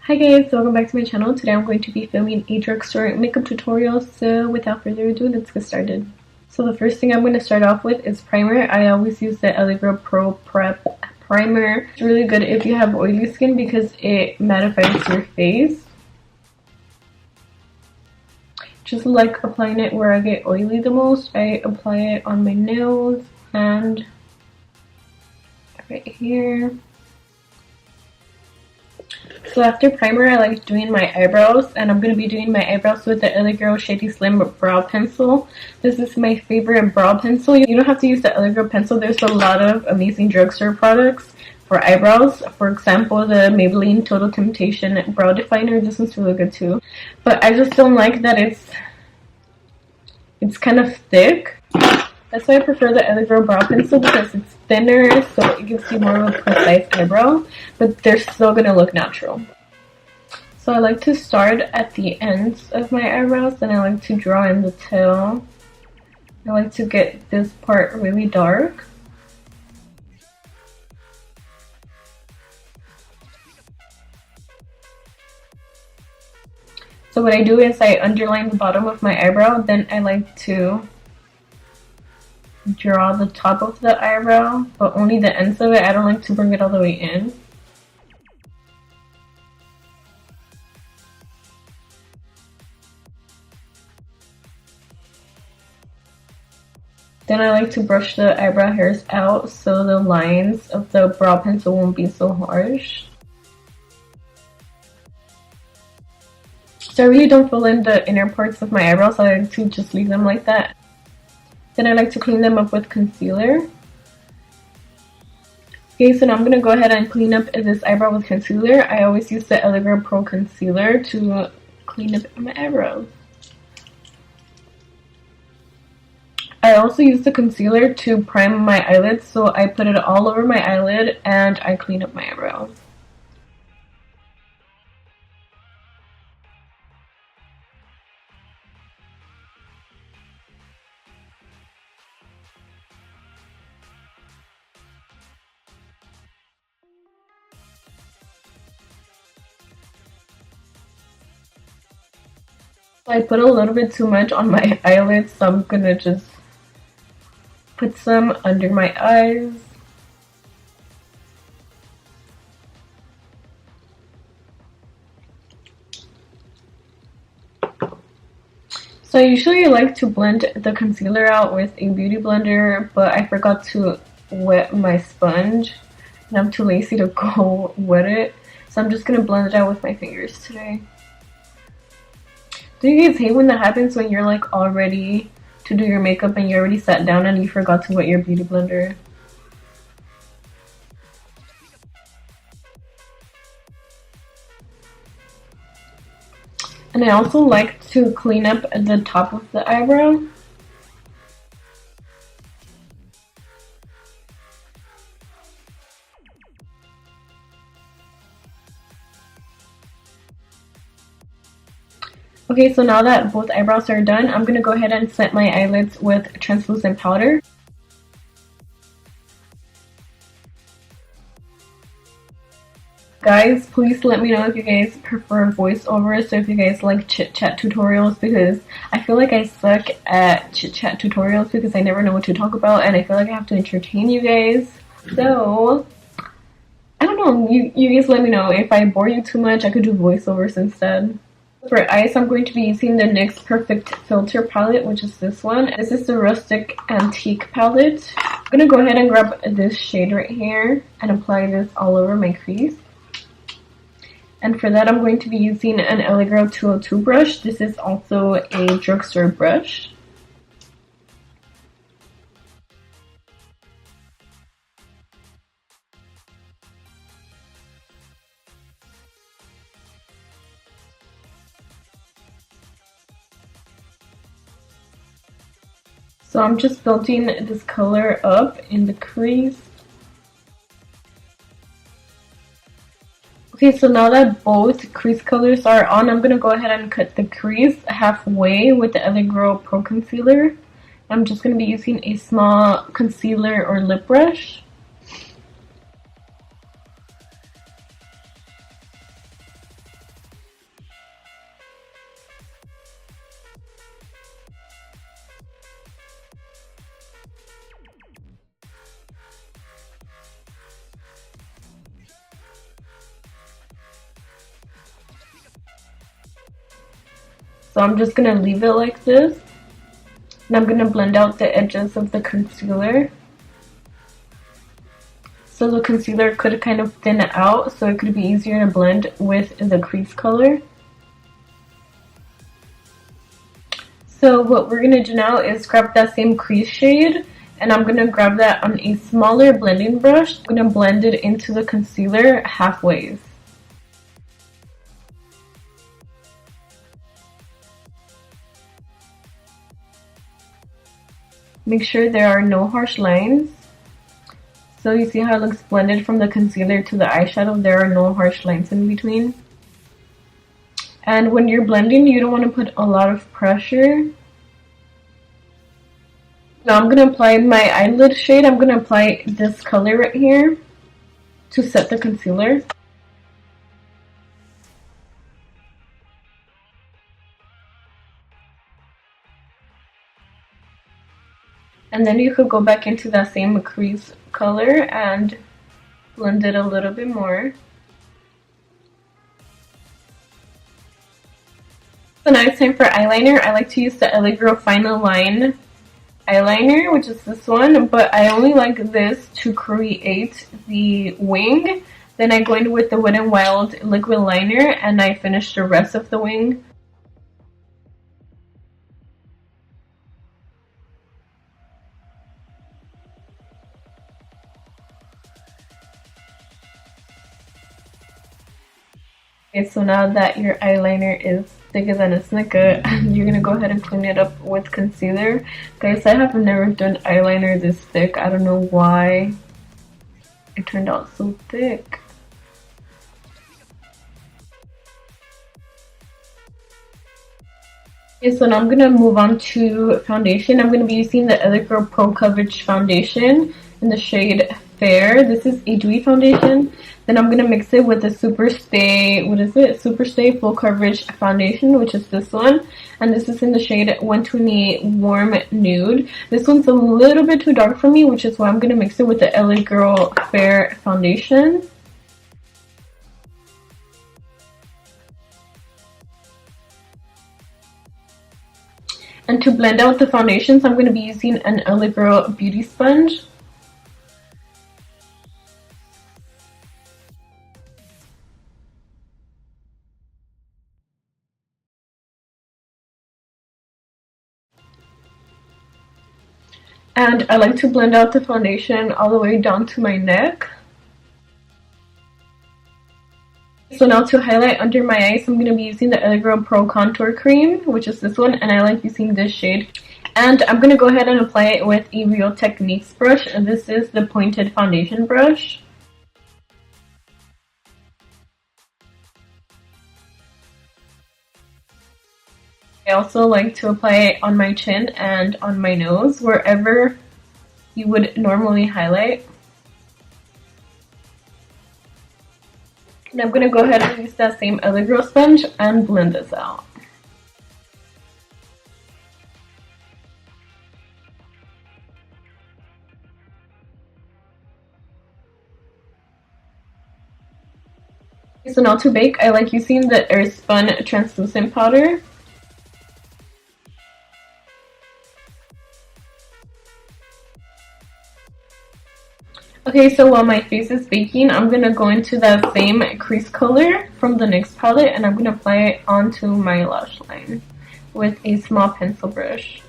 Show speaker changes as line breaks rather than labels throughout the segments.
Hi guys, welcome back to my channel. Today I'm going to be filming a drugstore makeup tutorial, so without further ado, let's get started. So the first thing I'm going to start off with is primer. I always use the Allegro Pro Prep primer. It's really good if you have oily skin because it mattifies your face. Just like applying it where I get oily the most, I apply it on my nails and right here. So after primer, I like doing my eyebrows, and I'm going to be doing my eyebrows with the Allegro Shady Slim Brow Pencil. This is my favorite brow pencil. You don't have to use the Allegro pencil. There's a lot of amazing drugstore products for eyebrows. For example, the Maybelline Total Temptation Brow Definer. This one's really good too. But I just don't like that it's kind of thick. That's why I prefer the Allegro Brow Pencil, because it's thinner, so it gives you more of a precise eyebrow, but they're still going to look natural. So I like to start at the ends of my eyebrows, and I like to draw in the tail. I like to get this part really dark. So what I do is I underline the bottom of my eyebrow, then I like to draw the top of the eyebrow, but only the ends of it. I don't like to bring it all the way in. Then I like to brush the eyebrow hairs out so the lines of the brow pencil won't be so harsh. So I really don't fill in the inner parts of my eyebrows, so I like to just leave them like that. Then I like to clean them up with concealer. Okay, so now I'm going to go ahead and clean up this eyebrow with concealer. I always use the Allegro Pro Concealer to clean up my eyebrows. I also use the concealer to prime my eyelids, so I put it all over my eyelid and I clean up my eyebrows. I put a little bit too much on my eyelids, so I'm gonna just put some under my eyes. So I usually like to blend the concealer out with a beauty blender, but I forgot to wet my sponge, and I'm too lazy to go wet it, so I'm just gonna blend it out with my fingers today. Do you guys hate when that happens, when you're like all ready to do your makeup and you already sat down and you forgot to wet your beauty blender? And I also like to clean up the top of the eyebrow. Okay, so now that both eyebrows are done, I'm going to go ahead and set my eyelids with translucent powder. Guys, please let me know if you guys prefer voiceovers, so if you guys like chit-chat tutorials, because I feel like I suck at chit-chat tutorials because I never know what to talk about, and I feel like I have to entertain you guys. So, I don't know, you guys let me know. If I bore you too much, I could do voiceovers instead. For eyes, I'm going to be using the NYX Perfect Filter palette, which is this one. This is the Rustic Antique palette. I'm going to go ahead and grab this shade right here and apply this all over my crease. And for that, I'm going to be using an Allegro 202 brush. This is also a drugstore brush. So I'm just building this color up in the crease. Okay, so now that both crease colors are on, I'm going to go ahead and cut the crease halfway with the Allegro Pro Concealer. I'm just going to be using a small concealer or lip brush. So I'm just gonna leave it like this. And I'm gonna blend out the edges of the concealer. So the concealer could kind of thin out, so it could be easier to blend with the crease color. So what we're gonna do now is grab that same crease shade, and I'm gonna grab that on a smaller blending brush. I'm gonna blend it into the concealer halfway. Make sure there are no harsh lines. So you see how it looks blended from the concealer to the eyeshadow? There are no harsh lines in between. And when you're blending, you don't want to put a lot of pressure. Now I'm going to apply my eyelid shade. I'm going to apply this color right here to set the concealer. And then you could go back into that same crease color and blend it a little bit more. So now it's time for eyeliner. I like to use the LA Girl Final Line eyeliner, which is this one, but I only like this to create the wing. Then I go in with the Wet n Wild liquid liner and I finish the rest of the wing. Okay, so now that your eyeliner is thicker than a snicker, you're gonna go ahead and clean it up with concealer. Guys, I have never done eyeliner this thick. I don't know why it turned out so thick. Okay, so now I'm gonna move on to foundation. I'm gonna be using the LA Girl Pro Coverage Foundation in the shade Fair. This is a dewy foundation. Then I'm gonna mix it with the Super Stay, what is it? Super Stay Full Coverage Foundation, which is this one. And this is in the shade 120 Warm Nude. This one's a little bit too dark for me, which is why I'm gonna mix it with the LA Girl Fair Foundation. And to blend out the foundations, I'm going to be using an LA Girl Beauty Sponge. And I like to blend out the foundation all the way down to my neck. So now to highlight under my eyes, I'm going to be using the LA Girl Pro Contour Cream, which is this one, and I like using this shade. And I'm going to go ahead and apply it with a Real Techniques brush, and this is the pointed foundation brush. I also like to apply it on my chin and on my nose, wherever you would normally highlight. And I'm going to go ahead and use that same LA Girl sponge and blend this out. So now to bake, I like using the Airspun translucent powder. Okay, so while my face is baking, I'm going to go into that same crease color from the NYX palette and I'm going to apply it onto my lash line with a small pencil brush.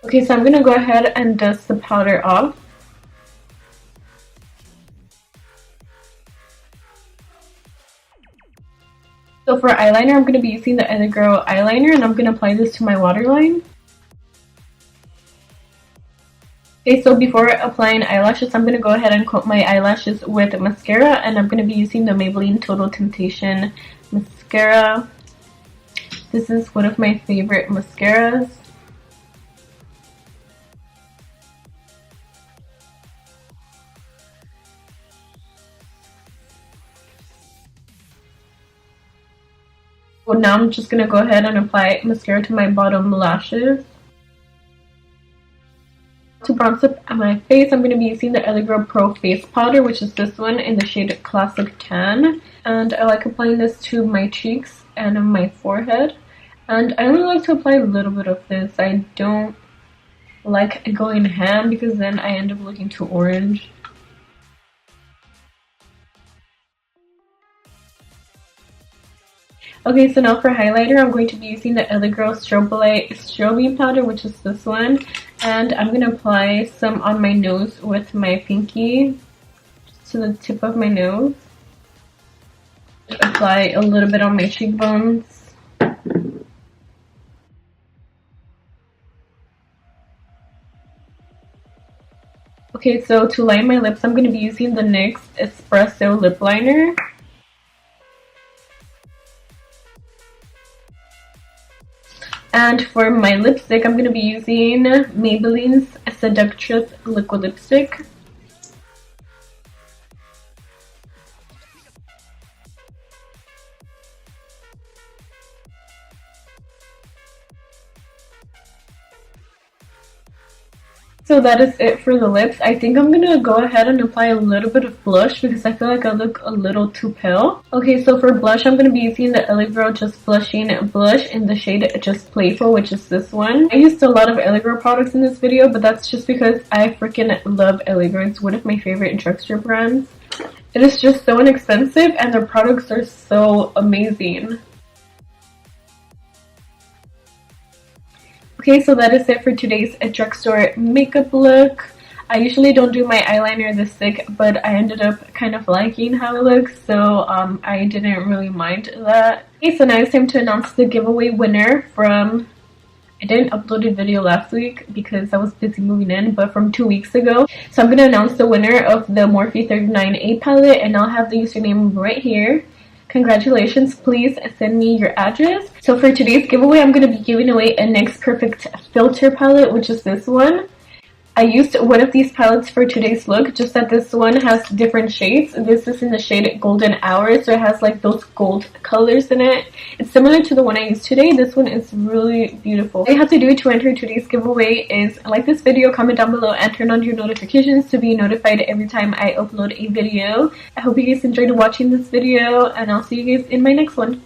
Okay, so I'm going to go ahead and dust the powder off. So for eyeliner, I'm going to be using the LA Girl eyeliner and I'm going to apply this to my waterline. Okay, so before applying eyelashes, I'm going to go ahead and coat my eyelashes with mascara, and I'm going to be using the Maybelline Total Temptation mascara. This is one of my favorite mascaras. So now I'm just going to go ahead and apply mascara to my bottom lashes. To bronze up my face, I'm going to be using the LA Girl Pro Face Powder, which is this one in the shade Classic Tan. And I like applying this to my cheeks and on my forehead. And I only like to apply a little bit of this. I don't like going ham because then I end up looking too orange. Okay, so now for highlighter, I'm going to be using the LA Girl Strobing Powder, which is this one. And I'm going to apply some on my nose with my pinky to the tip of my nose. Apply a little bit on my cheekbones. Okay, so to line my lips, I'm going to be using the NYX Espresso Lip Liner. And for my lipstick, I'm going to be using Maybelline's Seductress Liquid Lipstick. So that is it for the lips. I think I'm gonna go ahead and apply a little bit of blush because I feel like I look a little too pale. Okay, so for blush, I'm gonna be using the LA Girl Just Blushing Blush in the shade Just Playful, which is this one. I used a lot of LA Girl products in this video, but that's just because I freaking love LA Girl. It's one of my favorite drugstore brands. It is just so inexpensive and their products are so amazing. Okay, so that is it for today's drugstore makeup look. I usually don't do my eyeliner this thick, but I ended up kind of liking how it looks, so I didn't really mind that. Okay, so now it's time to announce the giveaway winner from... I didn't upload a video last week because I was busy moving in, but from 2 weeks ago. So I'm going to announce the winner of the Morphe 39A palette, and I'll have the username right here. Congratulations, please send me your address. So for today's giveaway, I'm going to be giving away a NYX Perfect Filter palette, which is this one. I used one of these palettes for today's look, just that this one has different shades. This is in the shade Golden Hour, so it has like those gold colors in it. It's similar to the one I used today. This one is really beautiful. All you have to do to enter today's giveaway is like this video, comment down below, and turn on your notifications to be notified every time I upload a video. I hope you guys enjoyed watching this video, and I'll see you guys in my next one.